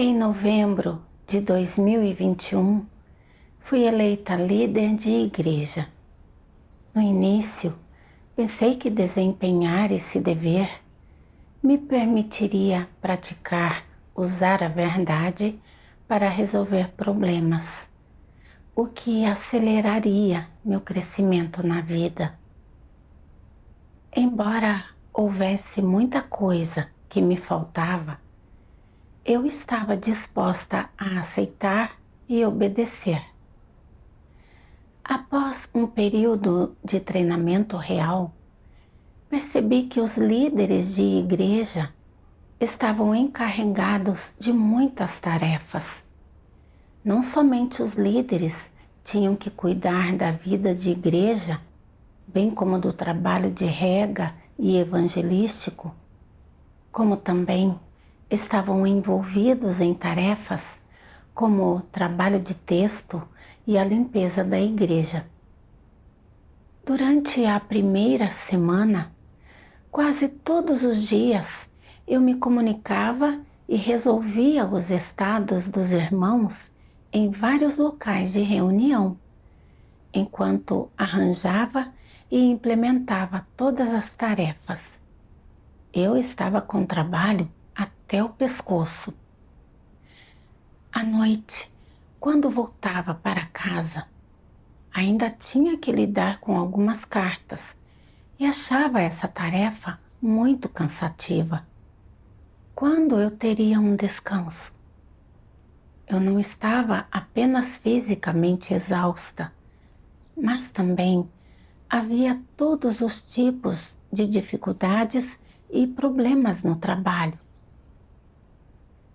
Em novembro de 2021, fui eleita líder de igreja. No início, pensei que desempenhar esse dever me permitiria praticar, usar a verdade para resolver problemas, o que aceleraria meu crescimento na vida. Embora houvesse muita coisa que me faltava, eu estava disposta a aceitar e obedecer. Após um período de treinamento real, percebi que os líderes de igreja estavam encarregados de muitas tarefas. Não somente os líderes tinham que cuidar da vida de igreja, bem como do trabalho de rega e evangelístico, como também estavam envolvidos em tarefas como o trabalho de texto e a limpeza da igreja. Durante a primeira semana, quase todos os dias eu me comunicava e resolvia os estados dos irmãos em vários locais de reunião, enquanto arranjava e implementava todas as tarefas. Eu estava com trabalho até o pescoço. À noite, quando voltava para casa, ainda tinha que lidar com algumas cartas e achava essa tarefa muito cansativa. Quando eu teria um descanso? Eu não estava apenas fisicamente exausta, mas também havia todos os tipos de dificuldades e problemas no trabalho.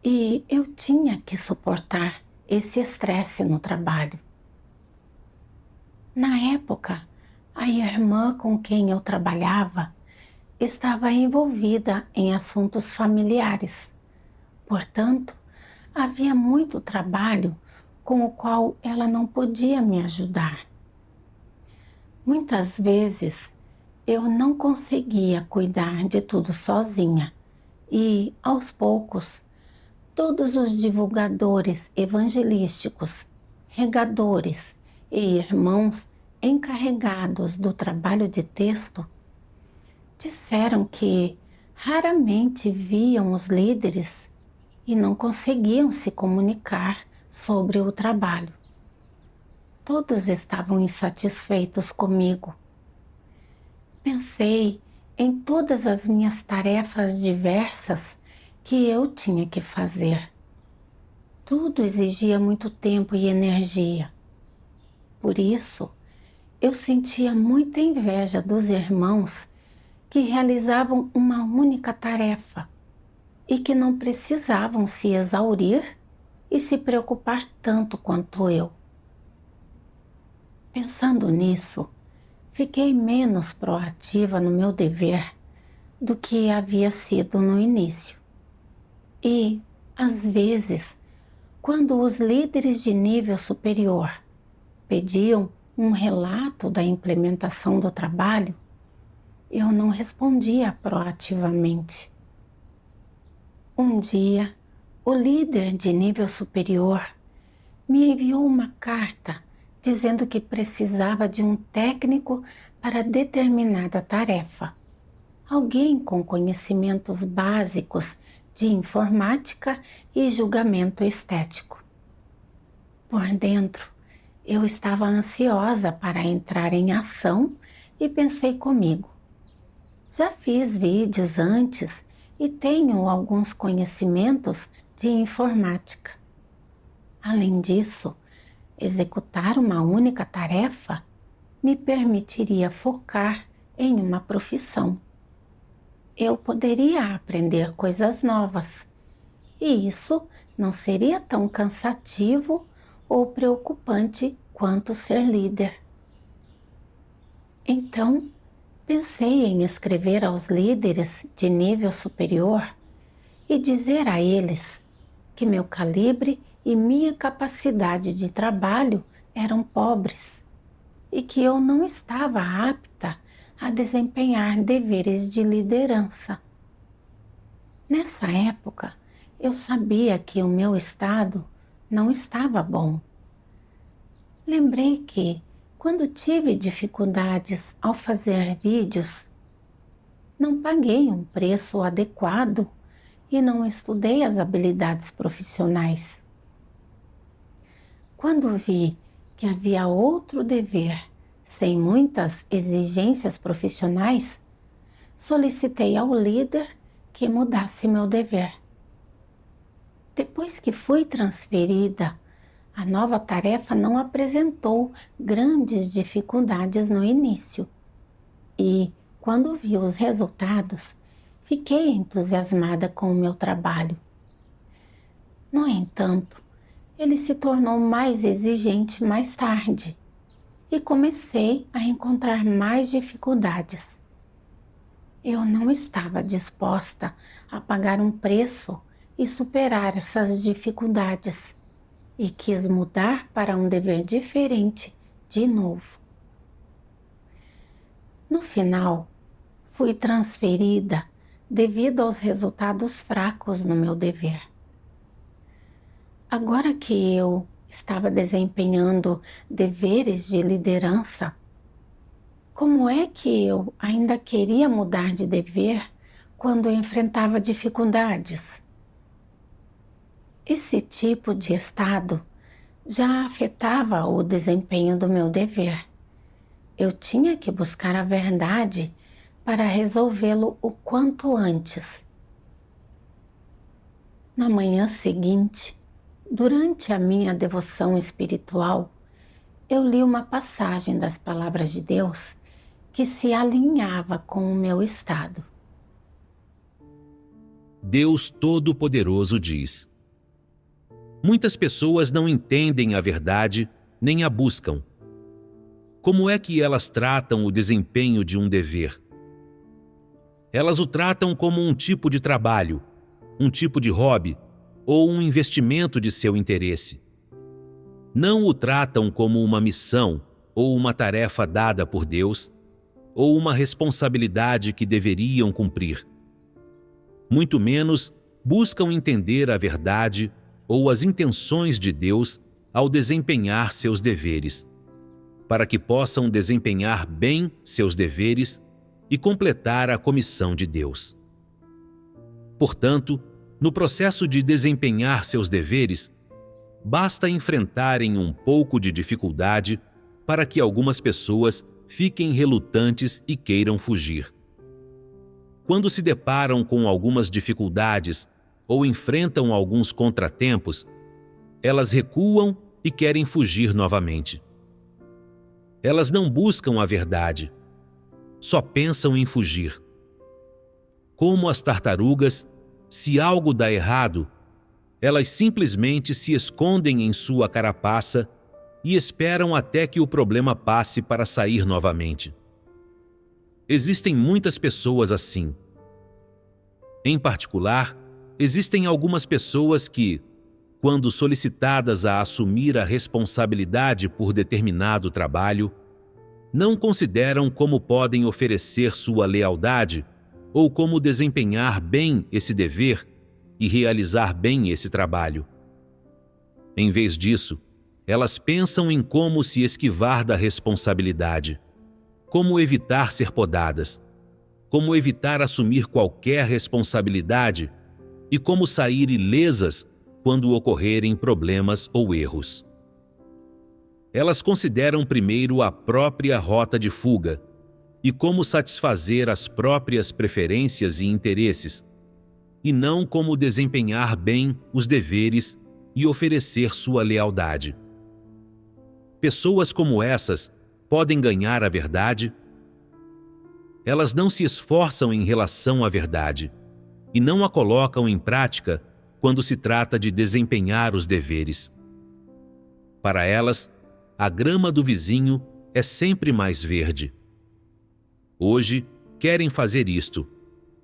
E eu tinha que suportar esse estresse no trabalho. Na época, a irmã com quem eu trabalhava estava envolvida em assuntos familiares. Portanto, havia muito trabalho com o qual ela não podia me ajudar. Muitas vezes eu não conseguia cuidar de tudo sozinha e, aos poucos, todos os divulgadores evangelísticos, regadores e irmãos encarregados do trabalho de texto disseram que raramente viam os líderes e não conseguiam se comunicar sobre o trabalho. Todos estavam insatisfeitos comigo. Pensei em todas as minhas tarefas diversas que eu tinha que fazer. Tudo exigia muito tempo e energia. Por isso, eu sentia muita inveja dos irmãos que realizavam uma única tarefa e que não precisavam se exaurir e se preocupar tanto quanto eu. Pensando nisso, fiquei menos proativa no meu dever do que havia sido no início. E, às vezes, quando os líderes de nível superior pediam um relato da implementação do trabalho, eu não respondia proativamente. Um dia, o líder de nível superior me enviou uma carta dizendo que precisava de um técnico para determinada tarefa. Alguém com conhecimentos básicos de informática e julgamento estético. Por dentro, eu estava ansiosa para entrar em ação e pensei comigo: já fiz vídeos antes e tenho alguns conhecimentos de informática. Além disso, executar uma única tarefa me permitiria focar em uma profissão. Eu poderia aprender coisas novas, e isso não seria tão cansativo ou preocupante quanto ser líder. Então, pensei em escrever aos líderes de nível superior e dizer a eles que meu calibre e minha capacidade de trabalho eram pobres e que eu não estava apta a desempenhar deveres de liderança. Nessa época, eu sabia que o meu estado não estava bom. Lembrei que, quando tive dificuldades ao fazer vídeos, não paguei um preço adequado e não estudei as habilidades profissionais. Quando vi que havia outro dever sem muitas exigências profissionais, solicitei ao líder que mudasse meu dever. Depois que fui transferida, a nova tarefa não apresentou grandes dificuldades no início e, quando vi os resultados, fiquei entusiasmada com o meu trabalho. No entanto, ele se tornou mais exigente mais tarde e comecei a encontrar mais dificuldades. Eu não estava disposta a pagar um preço e superar essas dificuldades e quis mudar para um dever diferente de novo. No final, fui transferida devido aos resultados fracos no meu dever. Agora que eu estava desempenhando deveres de liderança, como é que eu ainda queria mudar de dever quando eu enfrentava dificuldades? Esse tipo de estado já afetava o desempenho do meu dever. Eu tinha que buscar a verdade para resolvê-lo o quanto antes. Na manhã seguinte, durante a minha devoção espiritual, eu li uma passagem das palavras de Deus que se alinhava com o meu estado. Deus Todo-Poderoso diz: muitas pessoas não entendem a verdade nem a buscam. Como é que elas tratam o desempenho de um dever? Elas o tratam como um tipo de trabalho, um tipo de hobby ou um investimento de seu interesse. Não o tratam como uma missão ou uma tarefa dada por Deus ou uma responsabilidade que deveriam cumprir. Muito menos buscam entender a verdade ou as intenções de Deus ao desempenhar seus deveres, para que possam desempenhar bem seus deveres e completar a comissão de Deus. Portanto, no processo de desempenhar seus deveres, basta enfrentarem um pouco de dificuldade para que algumas pessoas fiquem relutantes e queiram fugir. Quando se deparam com algumas dificuldades ou enfrentam alguns contratempos, elas recuam e querem fugir novamente. Elas não buscam a verdade, só pensam em fugir. Como as tartarugas, se algo dá errado, elas simplesmente se escondem em sua carapaça e esperam até que o problema passe para sair novamente. Existem muitas pessoas assim. Em particular, existem algumas pessoas que, quando solicitadas a assumir a responsabilidade por determinado trabalho, não consideram como podem oferecer sua lealdade ou como desempenhar bem esse dever e realizar bem esse trabalho. Em vez disso, elas pensam em como se esquivar da responsabilidade, como evitar ser podadas, como evitar assumir qualquer responsabilidade e como sair ilesas quando ocorrerem problemas ou erros. Elas consideram primeiro a própria rota de fuga e como satisfazer as próprias preferências e interesses, e não como desempenhar bem os deveres e oferecer sua lealdade. Pessoas como essas podem ganhar a verdade? Elas não se esforçam em relação à verdade e não a colocam em prática quando se trata de desempenhar os deveres. Para elas, a grama do vizinho é sempre mais verde. Hoje querem fazer isto,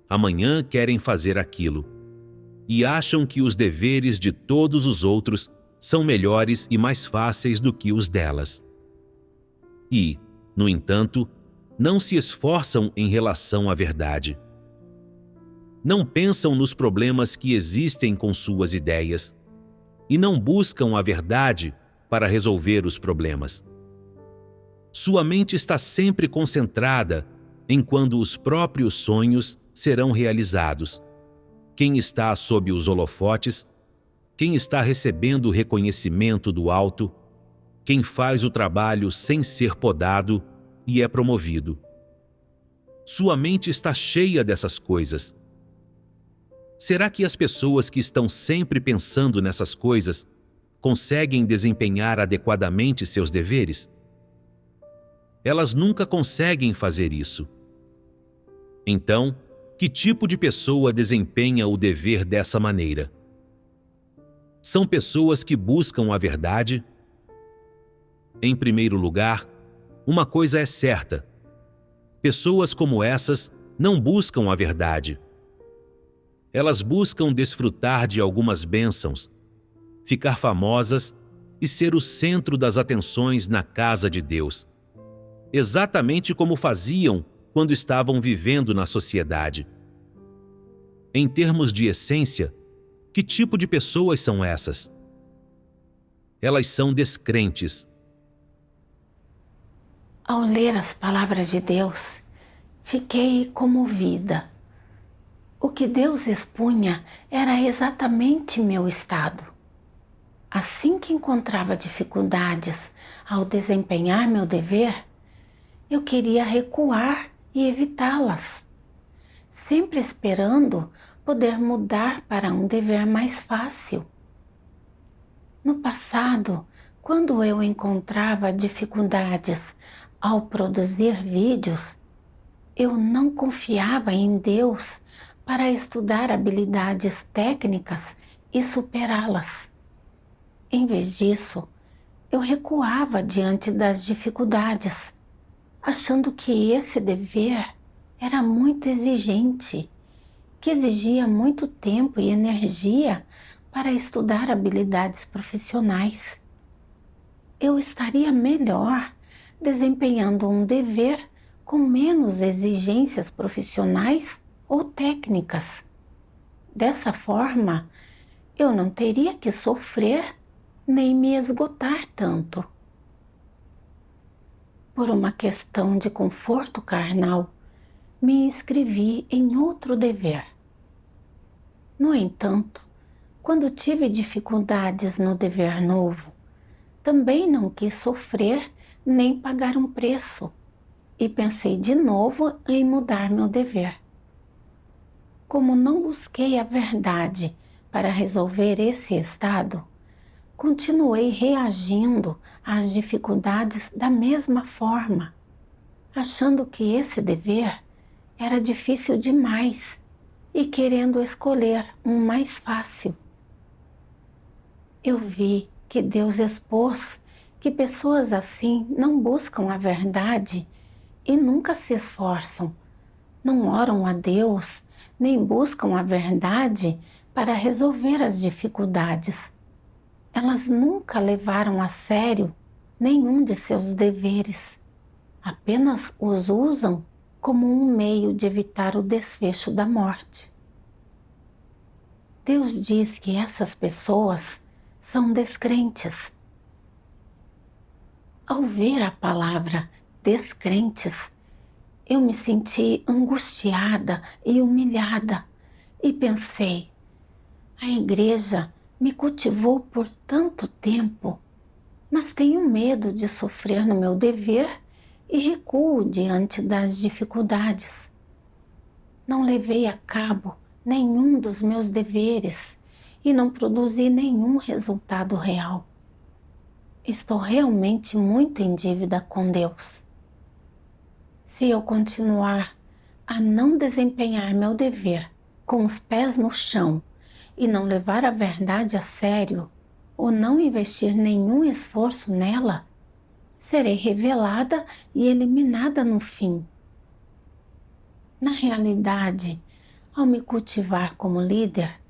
amanhã querem fazer aquilo, e acham que os deveres de todos os outros são melhores e mais fáceis do que os delas. E, no entanto, não se esforçam em relação à verdade. não pensam nos problemas que existem com suas ideias e não buscam a verdade para resolver os problemas. Sua mente está sempre concentrada em quando os próprios sonhos serão realizados, quem está sob os holofotes, quem está recebendo o reconhecimento do alto, quem faz o trabalho sem ser podado e é promovido. Sua mente está cheia dessas coisas. Será que as pessoas que estão sempre pensando nessas coisas conseguem desempenhar adequadamente seus deveres? Elas nunca conseguem fazer isso. Então, que tipo de pessoa desempenha o dever dessa maneira? São pessoas que buscam a verdade? Em primeiro lugar, uma coisa é certa: pessoas como essas não buscam a verdade. Elas buscam desfrutar de algumas bênçãos, ficar famosas e ser o centro das atenções na casa de Deus, exatamente como faziam quando estavam vivendo na sociedade. Em termos de essência, que tipo de pessoas são essas? Elas são descrentes. Ao ler as palavras de Deus, fiquei comovida. O que Deus expunha era exatamente meu estado. Assim que encontrava dificuldades ao desempenhar meu dever, eu queria recuar e evitá-las, sempre esperando poder mudar para um dever mais fácil. No passado, quando eu encontrava dificuldades ao produzir vídeos, eu não confiava em Deus para estudar habilidades técnicas e superá-las. Em vez disso, eu recuava diante das dificuldades, achando que esse dever era muito exigente, que exigia muito tempo e energia para estudar habilidades profissionais. Eu estaria melhor desempenhando um dever com menos exigências profissionais ou técnicas. Dessa forma, eu não teria que sofrer nem me esgotar tanto. Por uma questão de conforto carnal, me inscrevi em outro dever. No entanto, quando tive dificuldades no dever novo, também não quis sofrer nem pagar um preço e pensei de novo em mudar meu dever. Como não busquei a verdade para resolver esse estado, continuei reagindo às dificuldades da mesma forma, achando que esse dever era difícil demais e querendo escolher um mais fácil. Eu vi que Deus expôs que pessoas assim não buscam a verdade e nunca se esforçam, não oram a Deus, nem buscam a verdade para resolver as dificuldades. Elas nunca levaram a sério nenhum de seus deveres, apenas os usam como um meio de evitar o desfecho da morte. Deus diz que essas pessoas são descrentes. Ao ver a palavra descrentes, eu me senti angustiada e humilhada e pensei: a igreja me cultivou por tanto tempo, mas tenho medo de sofrer no meu dever e recuo diante das dificuldades. Não levei a cabo nenhum dos meus deveres e não produzi nenhum resultado real. Estou realmente muito em dívida com Deus. Se eu continuar a não desempenhar meu dever com os pés no chão e não levar a verdade a sério, ou não investir nenhum esforço nela, serei revelada e eliminada no fim. Na realidade, ao me cultivar como líder,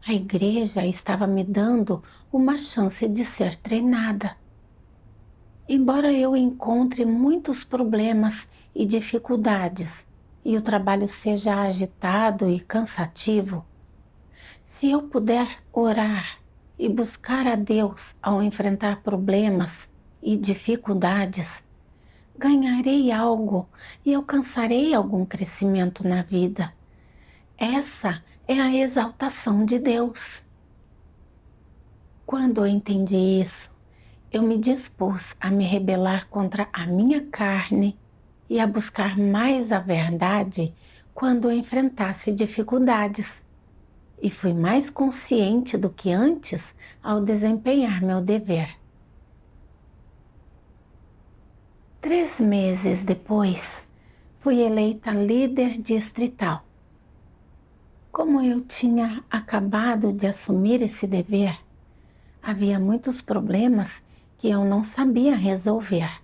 a igreja estava me dando uma chance de ser treinada. Embora eu encontre muitos problemas e dificuldades, e o trabalho seja agitado e cansativo, se eu puder orar e buscar a Deus ao enfrentar problemas e dificuldades, ganharei algo e alcançarei algum crescimento na vida. Essa é a exaltação de Deus. Quando eu entendi isso, eu me dispus a me rebelar contra a minha carne e a buscar mais a verdade quando eu enfrentasse dificuldades. E fui mais consciente do que antes ao desempenhar meu dever. 3 meses depois, fui eleita líder distrital. Como eu tinha acabado de assumir esse dever, havia muitos problemas que eu não sabia resolver.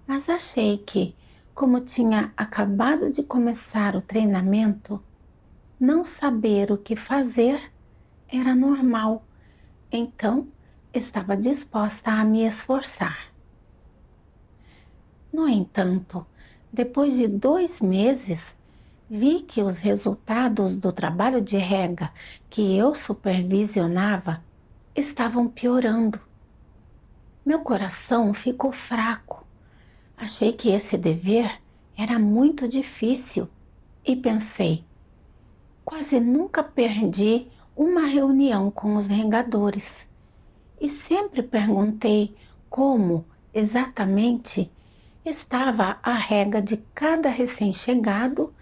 Mas achei que, como tinha acabado de começar o treinamento, não saber o que fazer era normal, então estava disposta a me esforçar. No entanto, depois de 2 meses, vi que os resultados do trabalho de rega que eu supervisionava estavam piorando. Meu coração ficou fraco. Achei que esse dever era muito difícil e pensei, quase nunca perdi uma reunião com os regadores e sempre perguntei como exatamente estava a rega de cada recém-chegado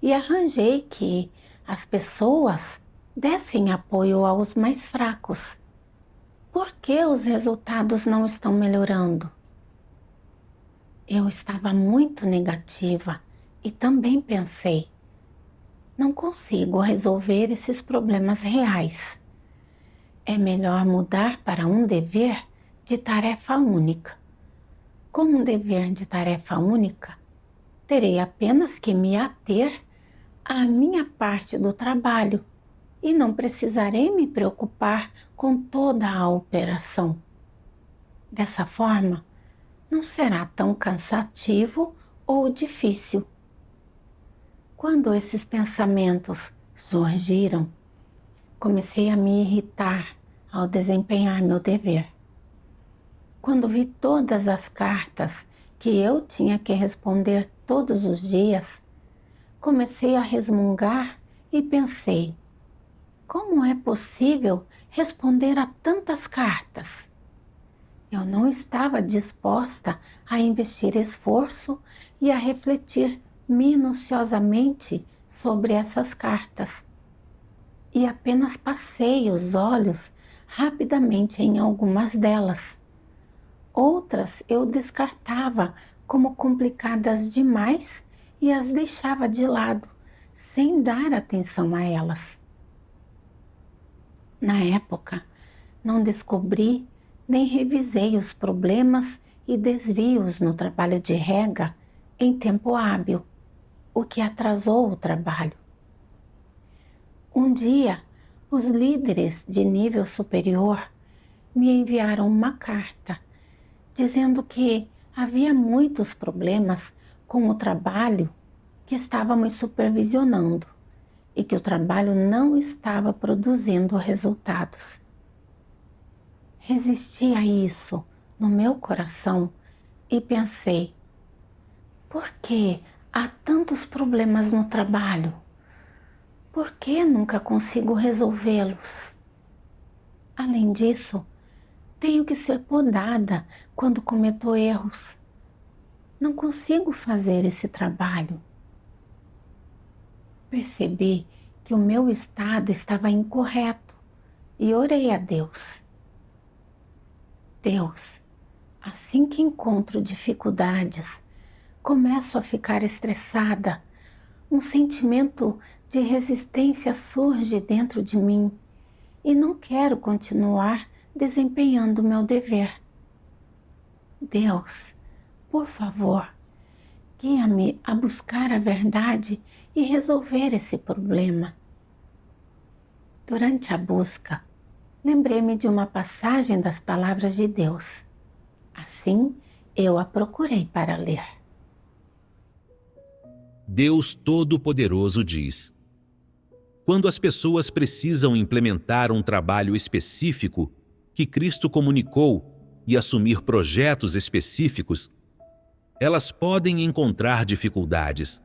e arranjei que as pessoas dessem apoio aos mais fracos. Por que os resultados não estão melhorando? Eu estava muito negativa e também pensei, não consigo resolver esses problemas reais. É melhor mudar para um dever de tarefa única. Com um dever de tarefa única, terei apenas que me ater à minha parte do trabalho e não precisarei me preocupar com toda a operação. Dessa forma, não será tão cansativo ou difícil. Quando esses pensamentos surgiram, comecei a me irritar ao desempenhar meu dever. Quando vi todas as cartas que eu tinha que responder todos os dias, comecei a resmungar e pensei, como é possível responder a tantas cartas? Eu não estava disposta a investir esforço e a refletir minuciosamente sobre essas cartas. E apenas passei os olhos rapidamente em algumas delas. Outras eu descartava como complicadas demais e as deixava de lado, sem dar atenção a elas. Na época, não descobri nem revisei os problemas e desvios no trabalho de rega em tempo hábil, o que atrasou o trabalho. Um dia, os líderes de nível superior me enviaram uma carta dizendo que havia muitos problemas com o trabalho que estávamos supervisionando e que o trabalho não estava produzindo resultados. Resisti a isso no meu coração e pensei, por que há tantos problemas no trabalho? Por que nunca consigo resolvê-los? Além disso, tenho que ser podada quando cometo erros. Não consigo fazer esse trabalho. Percebi que o meu estado estava incorreto e orei a Deus. Deus, assim que encontro dificuldades, começo a ficar estressada. Um sentimento de resistência surge dentro de mim e não quero continuar desempenhando meu dever. Deus, por favor, guia-me a buscar a verdade e resolver esse problema. Durante a busca, lembrei-me de uma passagem das palavras de Deus. Assim, eu a procurei para ler. Deus Todo-Poderoso diz: quando as pessoas precisam implementar um trabalho específico que Cristo comunicou e assumir projetos específicos, elas podem encontrar dificuldades.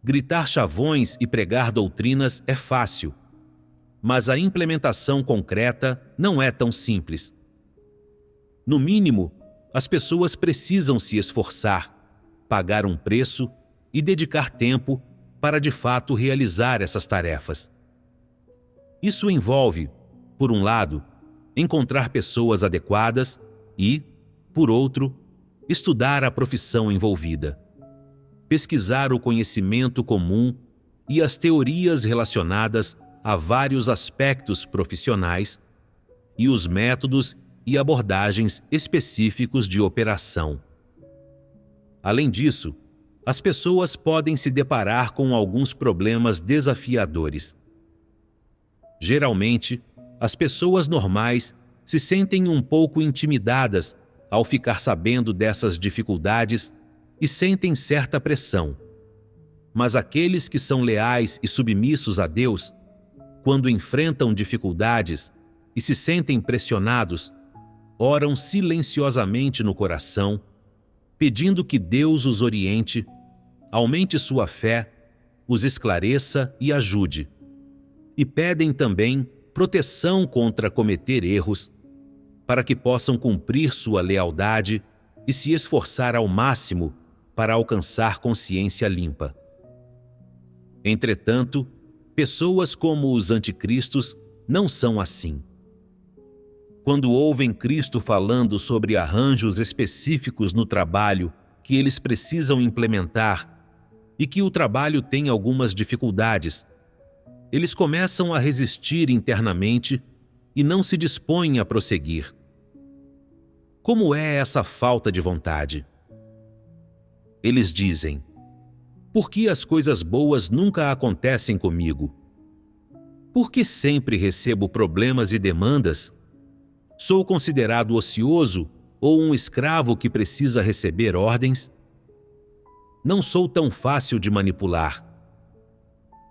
Gritar chavões e pregar doutrinas é fácil, mas a implementação concreta não é tão simples. No mínimo, as pessoas precisam se esforçar, pagar um preço e dedicar tempo para de fato realizar essas tarefas. Isso envolve, por um lado, encontrar pessoas adequadas e, por outro, estudar a profissão envolvida, pesquisar o conhecimento comum e as teorias relacionadas a vários aspectos profissionais e os métodos e abordagens específicos de operação. Além disso, as pessoas podem se deparar com alguns problemas desafiadores. Geralmente, as pessoas normais se sentem um pouco intimidadas ao ficar sabendo dessas dificuldades e sentem certa pressão. Mas aqueles que são leais e submissos a Deus, quando enfrentam dificuldades e se sentem pressionados, oram silenciosamente no coração, pedindo que Deus os oriente, aumente sua fé, os esclareça e ajude. E pedem também proteção contra cometer erros, para que possam cumprir sua lealdade e se esforçar ao máximo para alcançar consciência limpa. Entretanto, pessoas como os anticristos não são assim. Quando ouvem Cristo falando sobre arranjos específicos no trabalho que eles precisam implementar e que o trabalho tem algumas dificuldades, eles começam a resistir internamente e não se dispõem a prosseguir. Como é essa falta de vontade? Eles dizem: por que as coisas boas nunca acontecem comigo? Por que sempre recebo problemas e demandas? Sou considerado ocioso ou um escravo que precisa receber ordens? Não sou tão fácil de manipular.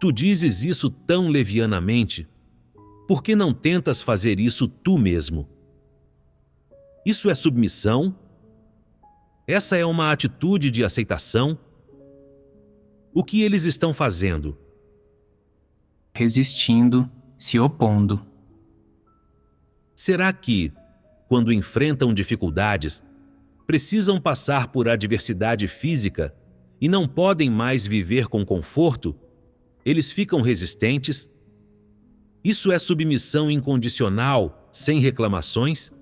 Tu dizes isso tão levianamente. Por que não tentas fazer isso tu mesmo? Isso é submissão? Essa é uma atitude de aceitação? O que eles estão fazendo? Resistindo, se opondo. Será que, quando enfrentam dificuldades, precisam passar por adversidade física e não podem mais viver com conforto, eles ficam resistentes? Isso é submissão incondicional, sem reclamações?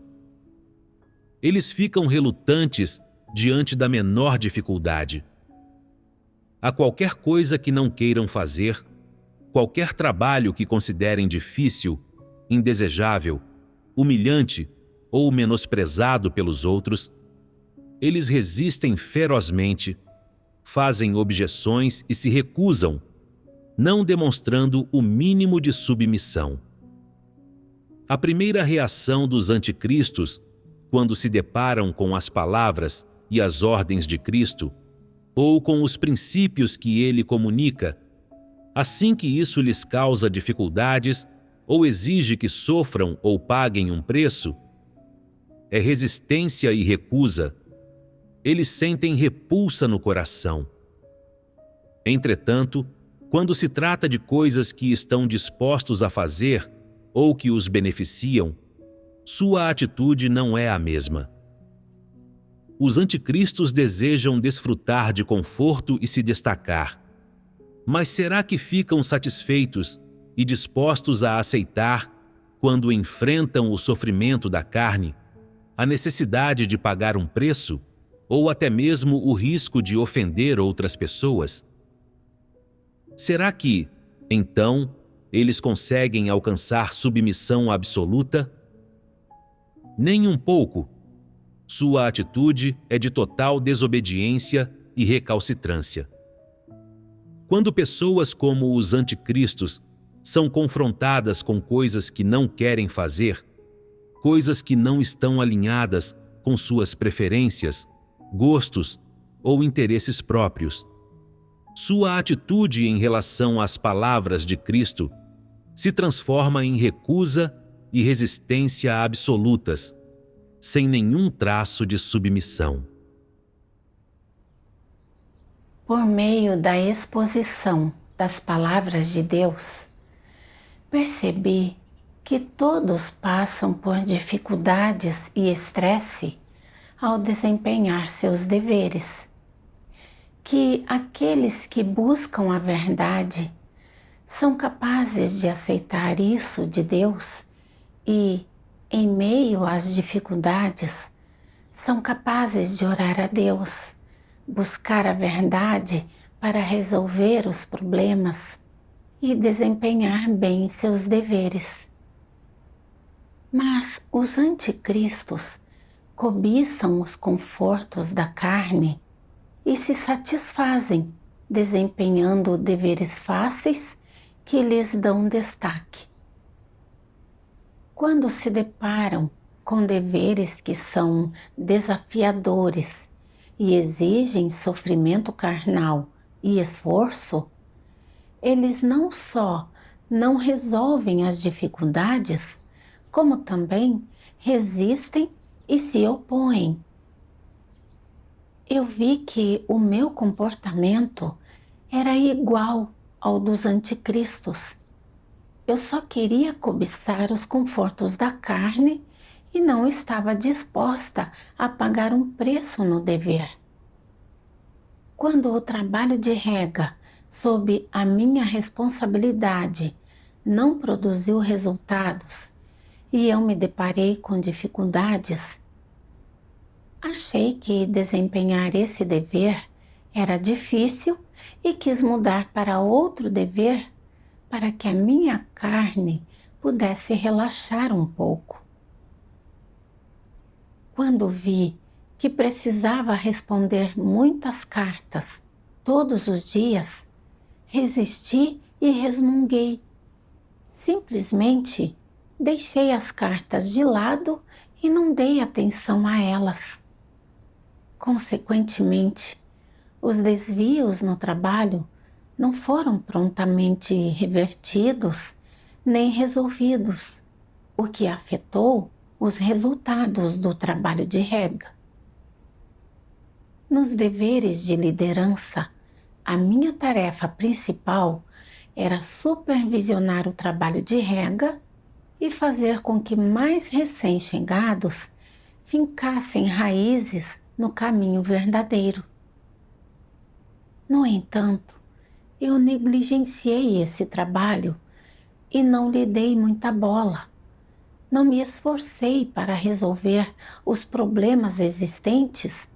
Eles ficam relutantes diante da menor dificuldade. A qualquer coisa que não queiram fazer, qualquer trabalho que considerem difícil, indesejável, humilhante ou menosprezado pelos outros, eles resistem ferozmente, fazem objeções e se recusam, não demonstrando o mínimo de submissão. A primeira reação dos anticristos, quando se deparam com as palavras e as ordens de Cristo, ou com os princípios que ele comunica, assim que isso lhes causa dificuldades ou exige que sofram ou paguem um preço, é resistência e recusa. Eles sentem repulsa no coração. Entretanto, quando se trata de coisas que estão dispostos a fazer ou que os beneficiam, sua atitude não é a mesma. Os anticristos desejam desfrutar de conforto e se destacar. Mas será que ficam satisfeitos e dispostos a aceitar, quando enfrentam o sofrimento da carne, a necessidade de pagar um preço ou até mesmo o risco de ofender outras pessoas? Será que, então, eles conseguem alcançar submissão absoluta? Nem um pouco. Sua atitude é de total desobediência e recalcitrância. Quando pessoas como os anticristos são confrontadas com coisas que não querem fazer, coisas que não estão alinhadas com suas preferências, gostos ou interesses próprios, Sua atitude em relação às palavras de Cristo se transforma em recusa e resistência absolutas, sem nenhum traço de submissão. Por meio da exposição das palavras de Deus, percebi que todos passam por dificuldades e estresse ao desempenhar seus deveres, que aqueles que buscam a verdade são capazes de aceitar isso de Deus e, em meio às dificuldades, são capazes de orar a Deus, buscar a verdade para resolver os problemas e desempenhar bem seus deveres. Mas os anticristos cobiçam os confortos da carne e se satisfazem desempenhando deveres fáceis que lhes dão destaque. Quando se deparam com deveres que são desafiadores e exigem sofrimento carnal e esforço, eles não só não resolvem as dificuldades, como também resistem e se opõem. Eu vi que o meu comportamento era igual ao dos anticristos. Eu só queria cobiçar os confortos da carne e não estava disposta a pagar um preço no dever. Quando o trabalho de rega, sob a minha responsabilidade, não produziu resultados e eu me deparei com dificuldades, achei que desempenhar esse dever era difícil e quis mudar para outro dever para que a minha carne pudesse relaxar um pouco. Quando vi que precisava responder muitas cartas todos os dias, resisti e resmunguei. Simplesmente deixei as cartas de lado e não dei atenção a elas. Consequentemente, os desvios no trabalho não foram prontamente revertidos nem resolvidos, o que afetou os resultados do trabalho de rega. Nos deveres de liderança, a minha tarefa principal era supervisionar o trabalho de rega e fazer com que mais recém-chegados fincassem raízes no caminho verdadeiro. No entanto, eu negligenciei esse trabalho e não lhe dei muita bola. Não me esforcei para resolver os problemas existentes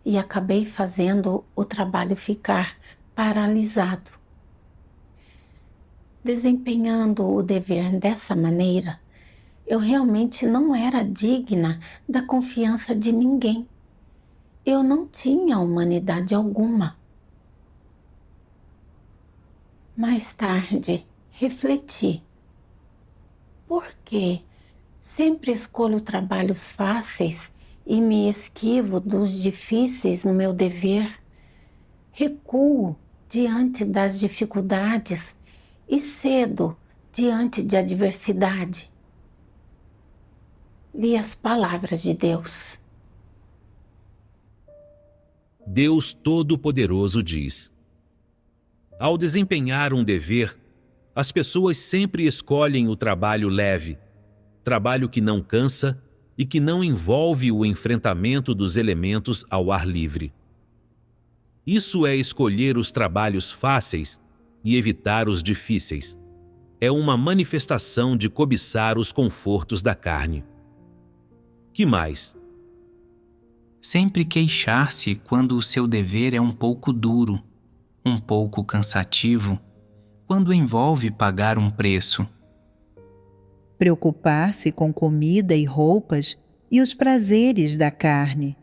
e acabei fazendo o trabalho ficar paralisado. Desempenhando o dever dessa maneira, eu realmente não era digna da confiança de ninguém. Eu não tinha humanidade alguma. Mais tarde, refleti. Por que sempre escolho trabalhos fáceis e me esquivo dos difíceis no meu dever? Recuo diante das dificuldades e cedo diante de adversidade. Li as palavras de Deus. Deus Todo-Poderoso diz: ao desempenhar um dever, as pessoas sempre escolhem o trabalho leve, trabalho que não cansa e que não envolve o enfrentamento dos elementos ao ar livre. Isso é escolher os trabalhos fáceis e evitar os difíceis. É uma manifestação de cobiçar os confortos da carne. Que mais? Sempre queixar-se quando o seu dever é um pouco duro, um pouco cansativo, quando envolve pagar um preço. Preocupar-se com comida e roupas e os prazeres da carne.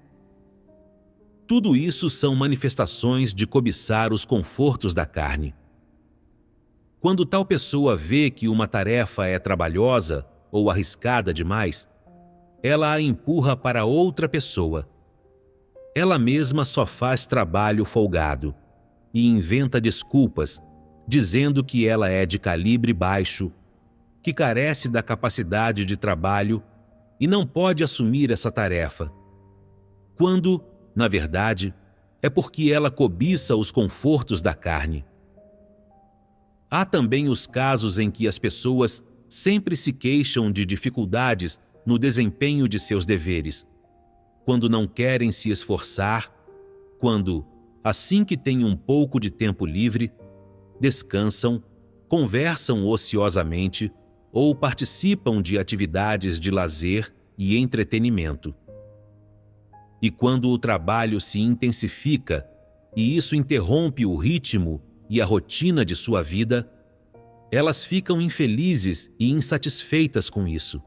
Tudo isso são manifestações de cobiçar os confortos da carne. Quando tal pessoa vê que uma tarefa é trabalhosa ou arriscada demais, ela a empurra para outra pessoa. Ela mesma só faz trabalho folgado. e inventa desculpas, dizendo que ela é de calibre baixo, que carece da capacidade de trabalho e não pode assumir essa tarefa, quando, na verdade, é porque ela cobiça os confortos da carne. Há também os casos em que as pessoas sempre se queixam de dificuldades no desempenho de seus deveres, quando não querem se esforçar, quando, assim que têm um pouco de tempo livre, descansam, conversam ociosamente ou participam de atividades de lazer e entretenimento. E quando o trabalho se intensifica e isso interrompe o ritmo e a rotina de sua vida, elas ficam infelizes e insatisfeitas com isso.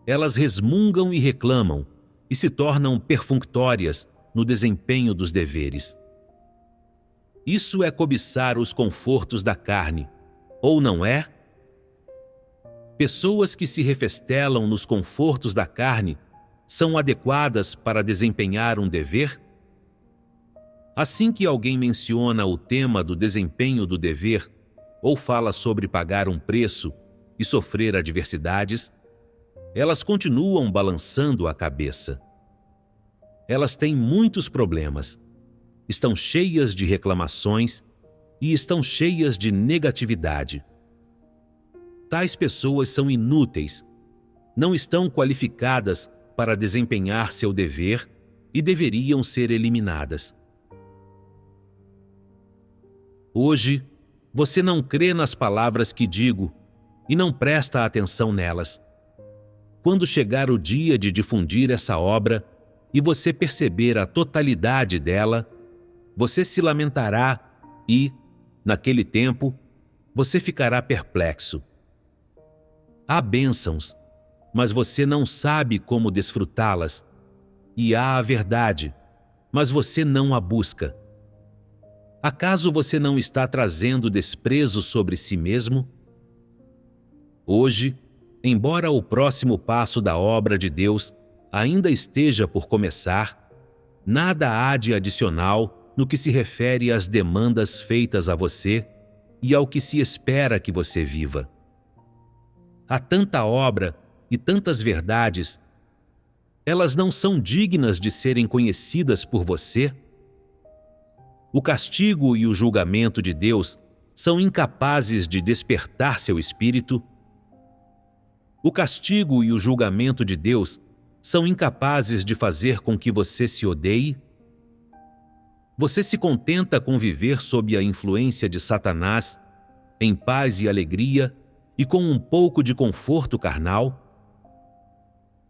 Elas resmungam e reclamam e se tornam perfunctórias no desempenho dos deveres. Isso é cobiçar os confortos da carne, ou não é? Pessoas que se refestelam nos confortos da carne são adequadas para desempenhar um dever? Assim que alguém menciona o tema do desempenho do dever, ou fala sobre pagar um preço e sofrer adversidades, elas continuam balançando a cabeça. Elas têm muitos problemas, estão cheias de reclamações e estão cheias de negatividade. Tais pessoas são inúteis, não estão qualificadas para desempenhar seu dever e deveriam ser eliminadas. Hoje, você não crê nas palavras que digo e não presta atenção nelas. Quando chegar o dia de difundir essa obra e você perceber a totalidade dela, você se lamentará e, naquele tempo, você ficará perplexo. Há bênçãos, mas você não sabe como desfrutá-las, e há a verdade, mas você não a busca. Acaso você não está trazendo desprezo sobre si mesmo? Hoje, embora o próximo passo da obra de Deus ainda esteja por começar, nada há de adicional no que se refere às demandas feitas a você e ao que se espera que você viva. Há tanta obra e tantas verdades, elas não são dignas de serem conhecidas por você? O castigo e o julgamento de Deus são incapazes de despertar seu espírito? O castigo e o julgamento de Deus são incapazes de fazer com que você se odeie? Você se contenta com viver sob a influência de Satanás, em paz e alegria e com um pouco de conforto carnal?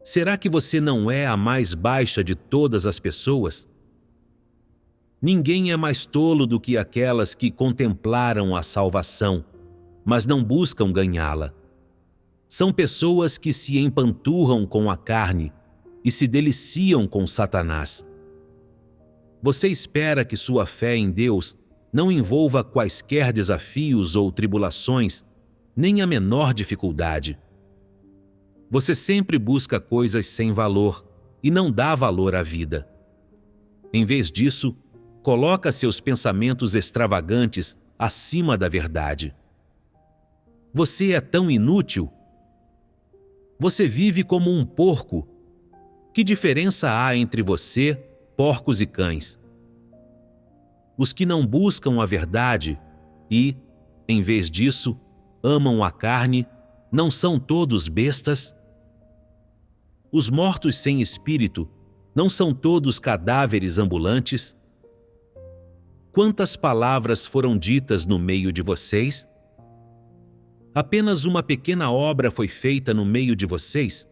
Será que você não é a mais baixa de todas as pessoas? Ninguém é mais tolo do que aquelas que contemplaram a salvação, mas não buscam ganhá-la. São pessoas que se empanturram com a carne e se deliciam com Satanás. Você espera que sua fé em Deus não envolva quaisquer desafios ou tribulações, nem a menor dificuldade. Você sempre busca coisas sem valor e não dá valor à vida. Em vez disso, coloca seus pensamentos extravagantes acima da verdade. Você é tão inútil. Você vive como um porco. Que diferença há entre você, porcos e cães? Os que não buscam a verdade e, em vez disso, amam a carne, não são todos bestas? Os mortos sem espírito não são todos cadáveres ambulantes? Quantas palavras foram ditas no meio de vocês? Apenas uma pequena obra foi feita no meio de vocês?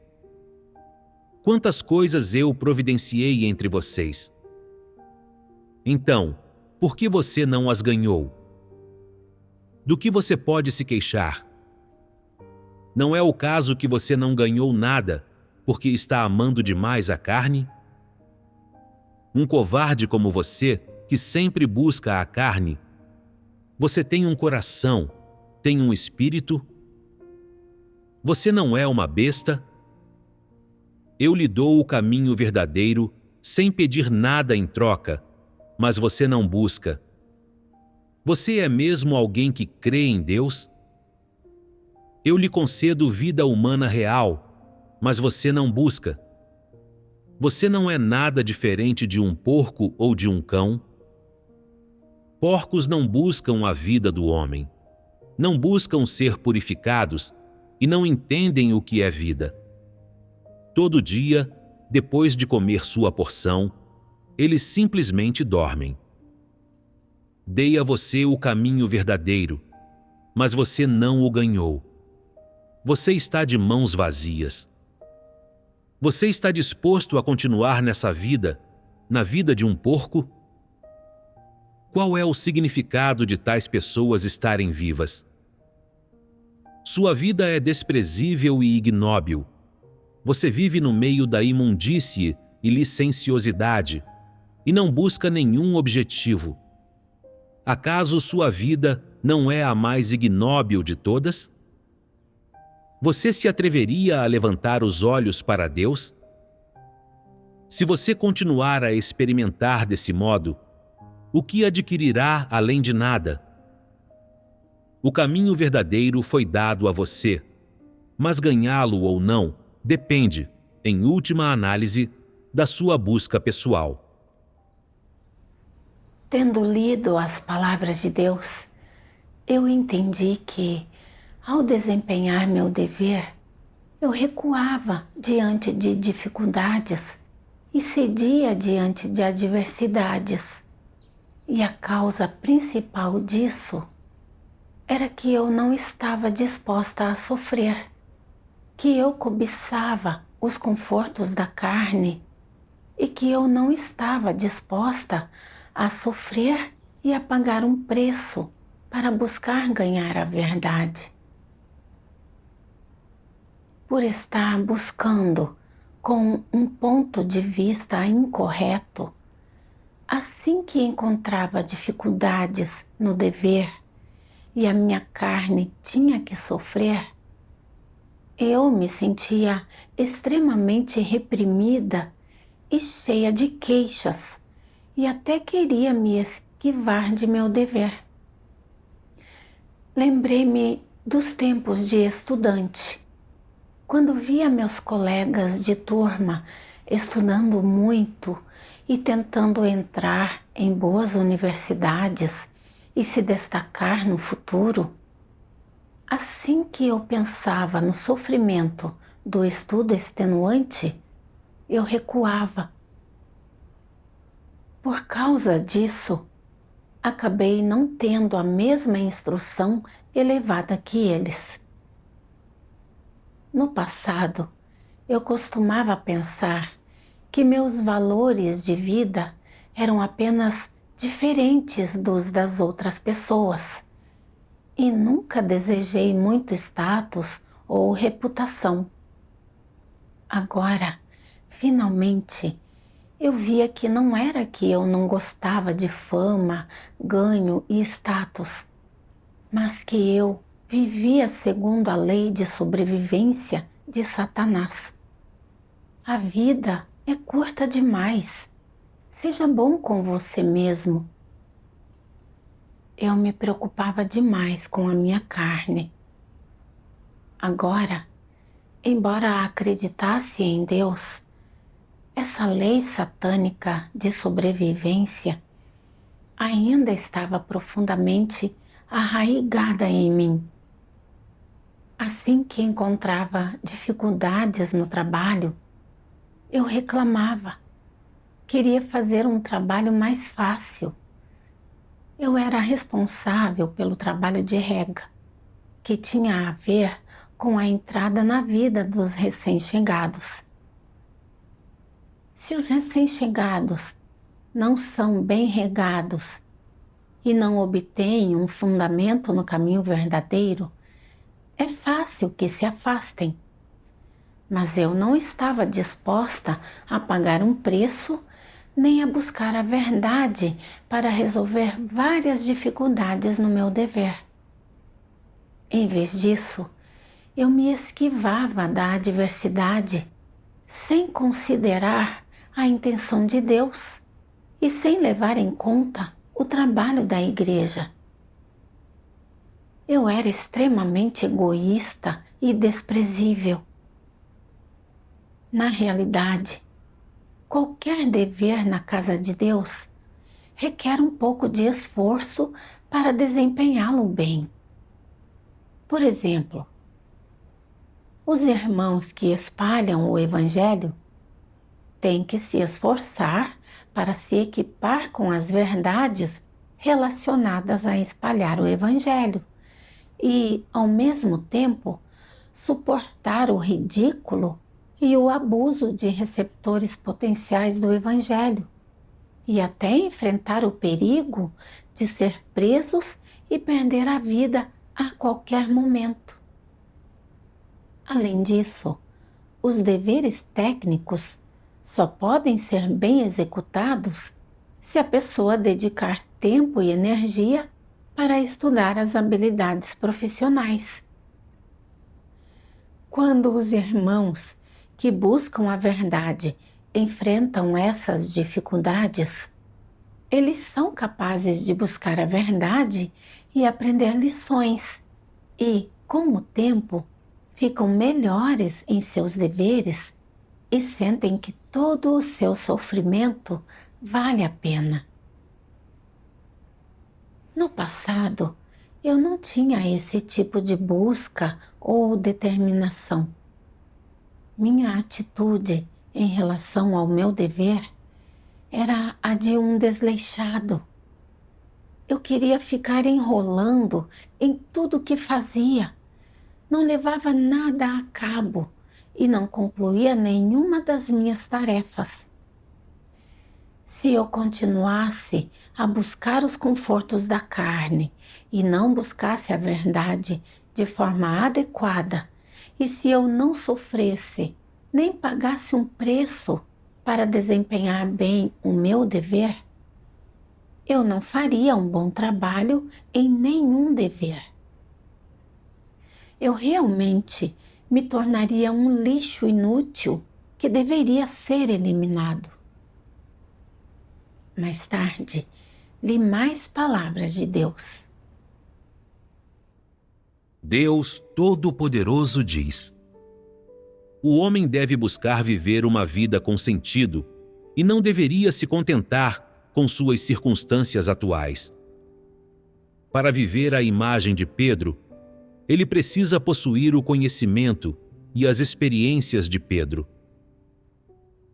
Quantas coisas eu providenciei entre vocês? Então, por que você não as ganhou? Do que você pode se queixar? Não é o caso que você não ganhou nada porque está amando demais a carne? Um covarde como você, que sempre busca a carne, você tem um coração, tem um espírito? Você não é uma besta? Eu lhe dou o caminho verdadeiro sem pedir nada em troca, mas você não busca. Você é mesmo alguém que crê em Deus? Eu lhe concedo vida humana real, mas você não busca. Você não é nada diferente de um porco ou de um cão. Porcos não buscam a vida do homem, não buscam ser purificados e não entendem o que é vida. Todo dia, depois de comer sua porção, eles simplesmente dormem. Dei a você o caminho verdadeiro, mas você não o ganhou. Você está de mãos vazias. Você está disposto a continuar nessa vida, na vida de um porco? Qual é o significado de tais pessoas estarem vivas? Sua vida é desprezível e ignóbil. Você vive no meio da imundície e licenciosidade e não busca nenhum objetivo. Acaso sua vida não é a mais ignóbil de todas? Você se atreveria a levantar os olhos para Deus? Se você continuar a experimentar desse modo, o que adquirirá além de nada? O caminho verdadeiro foi dado a você, mas ganhá-lo ou não depende, em última análise, da sua busca pessoal. Tendo lido as palavras de Deus, eu entendi que, ao desempenhar meu dever, eu recuava diante de dificuldades e cedia diante de adversidades. E a causa principal disso era que eu não estava disposta a sofrer, que eu cobiçava os confortos da carne e que eu não estava disposta a sofrer e a pagar um preço para buscar ganhar a verdade. Por estar buscando com um ponto de vista incorreto, assim que encontrava dificuldades no dever e a minha carne tinha que sofrer, eu me sentia extremamente reprimida e cheia de queixas e até queria me esquivar de meu dever. Lembrei-me dos tempos de estudante, quando via meus colegas de turma estudando muito e tentando entrar em boas universidades e se destacar no futuro. Assim que eu pensava no sofrimento do estudo extenuante, eu recuava. Por causa disso, acabei não tendo a mesma instrução elevada que eles. No passado, eu costumava pensar que meus valores de vida eram apenas diferentes dos das outras pessoas e nunca desejei muito status ou reputação. Agora, finalmente, eu via que não era que eu não gostava de fama, ganho e status, mas que eu vivia segundo a lei de sobrevivência de Satanás. A vida é curta demais. Seja bom com você mesmo. Eu me preocupava demais com a minha carne. Agora, embora acreditasse em Deus, essa lei satânica de sobrevivência ainda estava profundamente arraigada em mim. Assim que encontrava dificuldades no trabalho, eu reclamava. Queria fazer um trabalho mais fácil. Eu era responsável pelo trabalho de rega, que tinha a ver com a entrada na vida dos recém-chegados. Se os recém-chegados não são bem regados e não obtêm um fundamento no caminho verdadeiro, é fácil que se afastem. Mas eu não estava disposta a pagar um preço nem a buscar a verdade para resolver várias dificuldades no meu dever. Em vez disso, eu me esquivava da adversidade sem considerar a intenção de Deus e sem levar em conta o trabalho da igreja. eu era extremamente egoísta e desprezível. Na realidade, qualquer dever na casa de Deus requer um pouco de esforço para desempenhá-lo bem. Por exemplo, os irmãos que espalham o Evangelho têm que se esforçar para se equipar com as verdades relacionadas a espalhar o Evangelho e, ao mesmo tempo, suportar o ridículo e o abuso de receptores potenciais do Evangelho, e até enfrentar o perigo de ser presos e perder a vida a qualquer momento. Além disso, os deveres técnicos só podem ser bem executados se a pessoa dedicar tempo e energia para estudar as habilidades profissionais. Quando os irmãos que buscam a verdade enfrentam essas dificuldades, eles são capazes de buscar a verdade e aprender lições e, com o tempo, ficam melhores em seus deveres e sentem que todo o seu sofrimento vale a pena. No passado, eu não tinha esse tipo de busca ou determinação. Minha atitude em relação ao meu dever era a de um desleixado. Eu queria ficar enrolando em tudo que fazia, não levava nada a cabo e não concluía nenhuma das minhas tarefas. Se eu continuasse a buscar os confortos da carne e não buscasse a verdade de forma adequada, e se eu não sofresse nem pagasse um preço para desempenhar bem o meu dever, eu não faria um bom trabalho em nenhum dever. Eu realmente me tornaria um lixo inútil que deveria ser eliminado. Mais tarde, li mais palavras de Deus. Deus Todo-Poderoso diz: o homem deve buscar viver uma vida com sentido e não deveria se contentar com suas circunstâncias atuais. Para viver a imagem de Pedro, ele precisa possuir o conhecimento e as experiências de Pedro.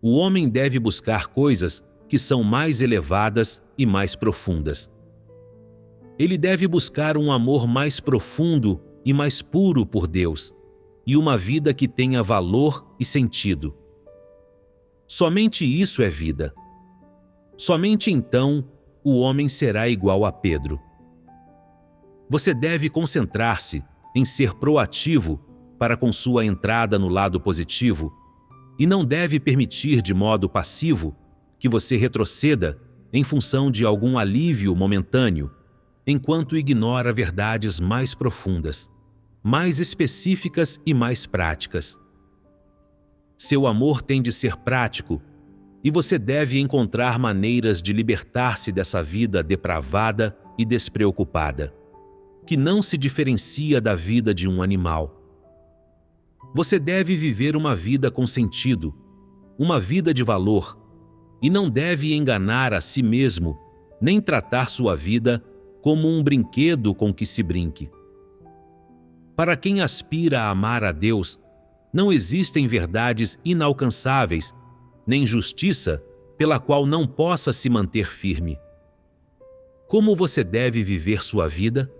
O homem deve buscar coisas que são mais elevadas e mais profundas. Ele deve buscar um amor mais profundo e mais puro por Deus, e uma vida que tenha valor e sentido. Somente isso é vida. Somente então o homem será igual a Pedro. Você deve concentrar-se em ser proativo para com sua entrada no lado positivo e não deve permitir de modo passivo que você retroceda em função de algum alívio momentâneo, enquanto ignora verdades mais profundas, mais específicas e mais práticas. Seu amor tem de ser prático e você deve encontrar maneiras de libertar-se dessa vida depravada e despreocupada, que não se diferencia da vida de um animal. Você deve viver uma vida com sentido, uma vida de valor, e não deve enganar a si mesmo, nem tratar sua vida como um brinquedo com que se brinque. Para quem aspira a amar a Deus, não existem verdades inalcançáveis, nem justiça pela qual não possa se manter firme. Como você deve viver sua vida?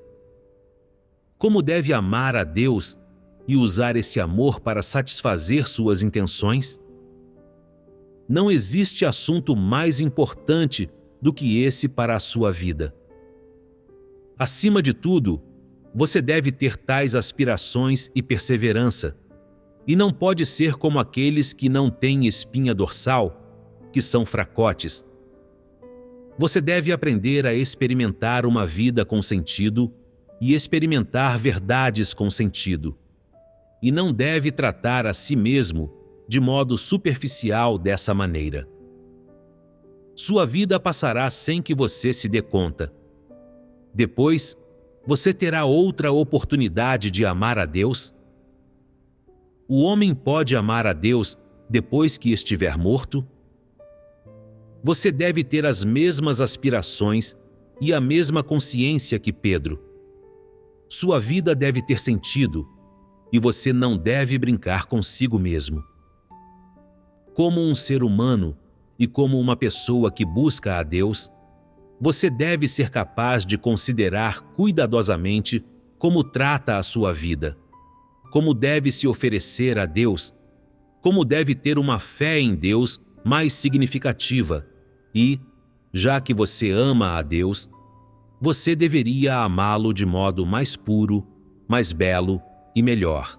Como deve amar a Deus e usar esse amor para satisfazer suas intenções? Não existe assunto mais importante do que esse para a sua vida. Acima de tudo, você deve ter tais aspirações e perseverança, e não pode ser como aqueles que não têm espinha dorsal, que são fracotes. Você deve aprender a experimentar uma vida com sentido e experimentar verdades com sentido, e não deve tratar a si mesmo de modo superficial dessa maneira. Sua vida passará sem que você se dê conta. Depois, você terá outra oportunidade de amar a Deus? O homem pode amar a Deus depois que estiver morto? Você deve ter as mesmas aspirações e a mesma consciência que Pedro. Sua vida deve ter sentido e você não deve brincar consigo mesmo. Como um ser humano e como uma pessoa que busca a Deus, você deve ser capaz de considerar cuidadosamente como trata a sua vida, como deve se oferecer a Deus, como deve ter uma fé em Deus mais significativa e, já que você ama a Deus, você deveria amá-lo de modo mais puro, mais belo e melhor.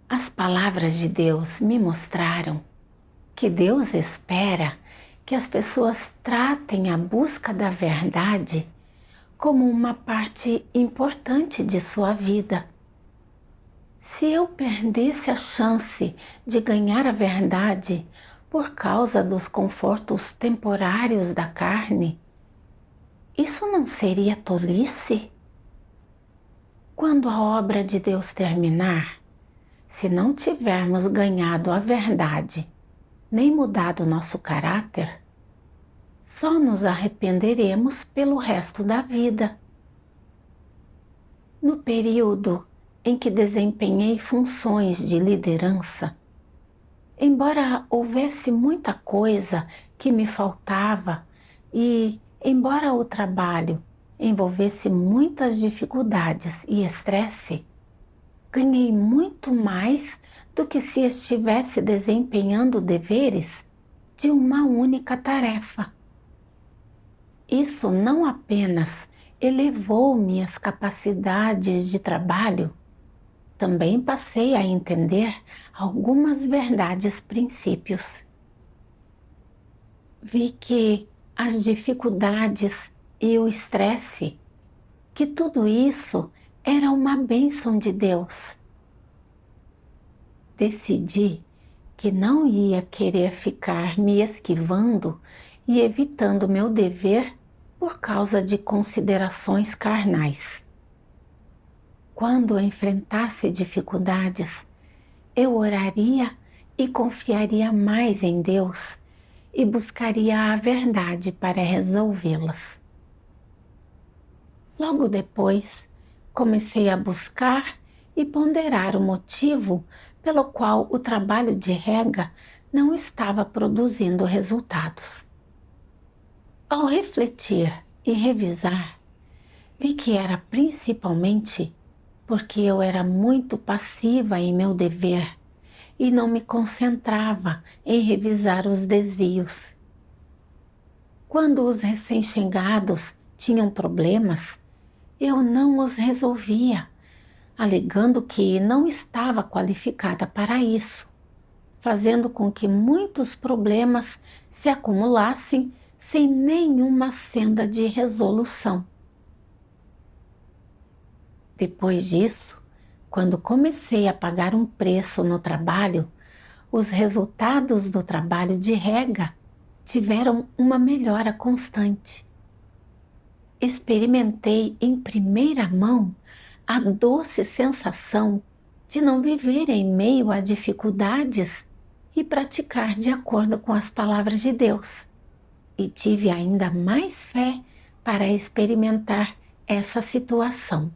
As palavras de Deus me mostraram que Deus espera que as pessoas tratem a busca da verdade como uma parte importante de sua vida. Se eu perdesse a chance de ganhar a verdade por causa dos confortos temporários da carne, isso não seria tolice? Quando a obra de Deus terminar, se não tivermos ganhado a verdade, nem mudado nosso caráter, só nos arrependeremos pelo resto da vida. No período em que desempenhei funções de liderança, embora houvesse muita coisa que me faltava e, embora o trabalho envolvesse muitas dificuldades e estresse, ganhei muito mais do que se estivesse desempenhando deveres de uma única tarefa. Isso não apenas elevou minhas capacidades de trabalho, também passei a entender algumas verdades princípios. Vi que as dificuldades e o estresse, que tudo isso era uma bênção de Deus. Decidi que não ia querer ficar me esquivando e evitando meu dever por causa de considerações carnais. Quando enfrentasse dificuldades, eu oraria e confiaria mais em Deus e buscaria a verdade para resolvê-las. Logo depois, comecei a buscar e ponderar o motivo pelo qual o trabalho de rega não estava produzindo resultados. Ao refletir e revisar, vi que era principalmente porque eu era muito passiva em meu dever e não me concentrava em revisar os desvios. Quando os recém-chegados tinham problemas, eu não os resolvia, alegando que não estava qualificada para isso, fazendo com que muitos problemas se acumulassem sem nenhuma senda de resolução. Depois disso, quando comecei a pagar um preço no trabalho, os resultados do trabalho de rega tiveram uma melhora constante. Experimentei em primeira mão a doce sensação de não viver em meio a dificuldades e praticar de acordo com as palavras de Deus. E tive ainda mais fé para experimentar essa situação.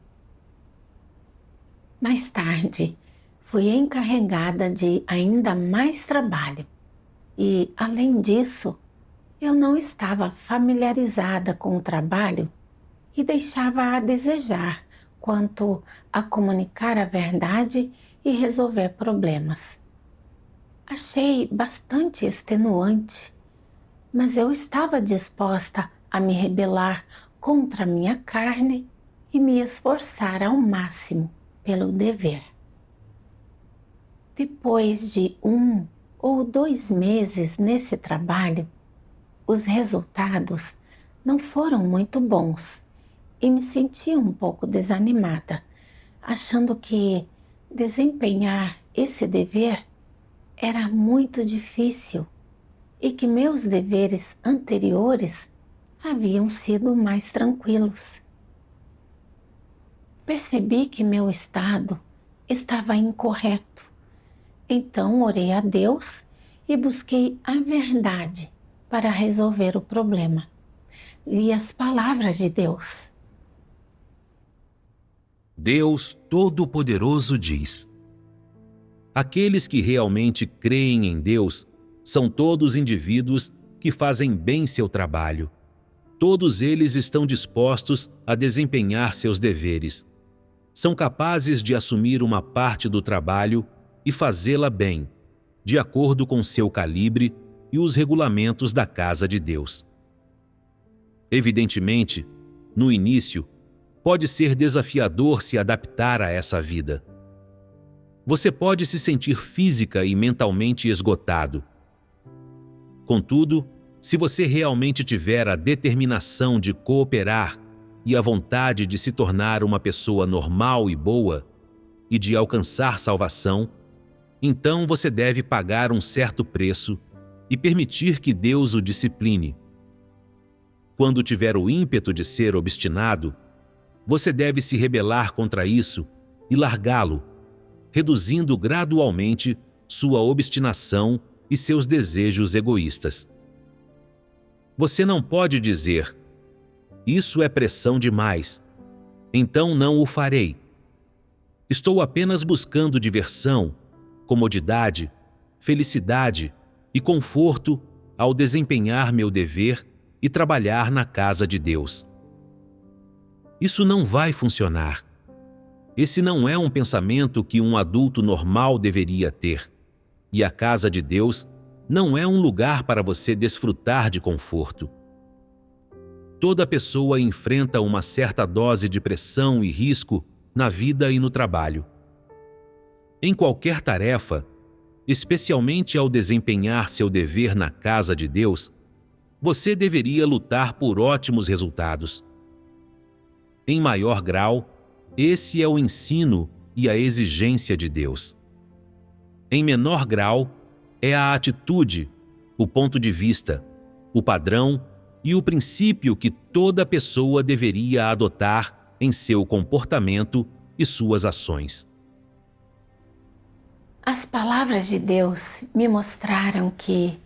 Mais tarde, fui encarregada de ainda mais trabalho e, além disso, eu não estava familiarizada com o trabalho e deixava a desejar quanto a comunicar a verdade e resolver problemas. Achei bastante extenuante, mas eu estava disposta a me rebelar contra a minha carne e me esforçar ao máximo pelo dever. Depois de 1 ou 2 meses nesse trabalho, os resultados não foram muito bons e me senti um pouco desanimada, achando que desempenhar esse dever era muito difícil e que meus deveres anteriores haviam sido mais tranquilos. percebi que meu estado estava incorreto. Então orei a Deus e busquei a verdade para resolver o problema. Li as palavras de Deus. Deus Todo-Poderoso diz: aqueles que realmente creem em Deus são todos indivíduos que fazem bem seu trabalho. Todos eles estão dispostos a desempenhar seus deveres. São capazes de assumir uma parte do trabalho e fazê-la bem, de acordo com seu calibre e os regulamentos da casa de Deus. Evidentemente, no início, pode ser desafiador se adaptar a essa vida. Você pode se sentir física e mentalmente esgotado. Contudo, se você realmente tiver a determinação de cooperar e a vontade de se tornar uma pessoa normal e boa, e de alcançar salvação, então você deve pagar um certo preço e permitir que Deus o discipline. Quando tiver o ímpeto de ser obstinado, você deve se rebelar contra isso e largá-lo, reduzindo gradualmente sua obstinação e seus desejos egoístas. Você não pode dizer: isso é pressão demais, então não o farei. Estou apenas buscando diversão, comodidade, felicidade e conforto ao desempenhar meu dever e trabalhar na casa de Deus. Isso não vai funcionar. Esse não é um pensamento que um adulto normal deveria ter, e a casa de Deus não é um lugar para você desfrutar de conforto. Toda pessoa enfrenta uma certa dose de pressão e risco na vida e no trabalho. Em qualquer tarefa, especialmente ao desempenhar seu dever na casa de Deus, você deveria lutar por ótimos resultados. Em maior grau, esse é o ensino e a exigência de Deus. Em menor grau, é a atitude, o ponto de vista, o padrão e o princípio que toda pessoa deveria adotar em seu comportamento e suas ações. As palavras de Deus me mostraram que,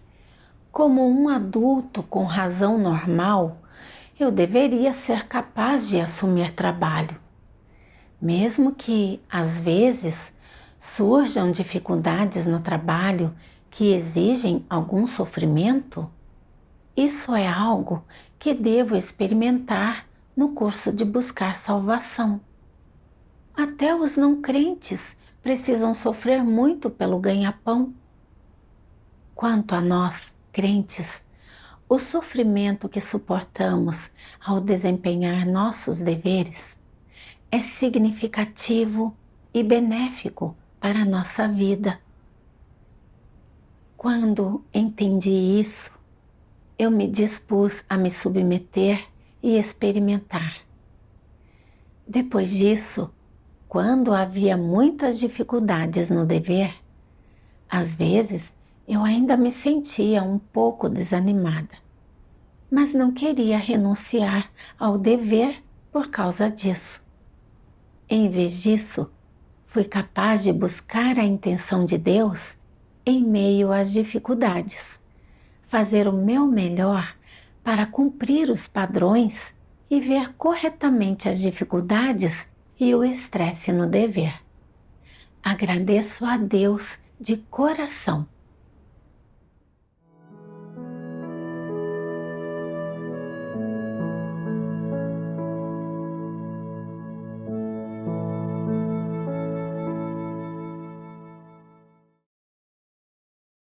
como um adulto com razão normal, eu deveria ser capaz de assumir trabalho. Mesmo que, às vezes, surjam dificuldades no trabalho que exigem algum sofrimento, isso é algo que devo experimentar no curso de buscar salvação. Até os não crentes precisam sofrer muito pelo ganha-pão. Quanto a nós, crentes, o sofrimento que suportamos ao desempenhar nossos deveres é significativo e benéfico para a nossa vida. Quando entendi isso, eu me dispus a me submeter e experimentar. Depois disso, quando havia muitas dificuldades no dever, às vezes eu ainda me sentia um pouco desanimada, mas não queria renunciar ao dever por causa disso. Em vez disso, fui capaz de buscar a intenção de Deus em meio às dificuldades, fazer o meu melhor para cumprir os padrões e ver corretamente as dificuldades e o estresse no dever. Agradeço a Deus de coração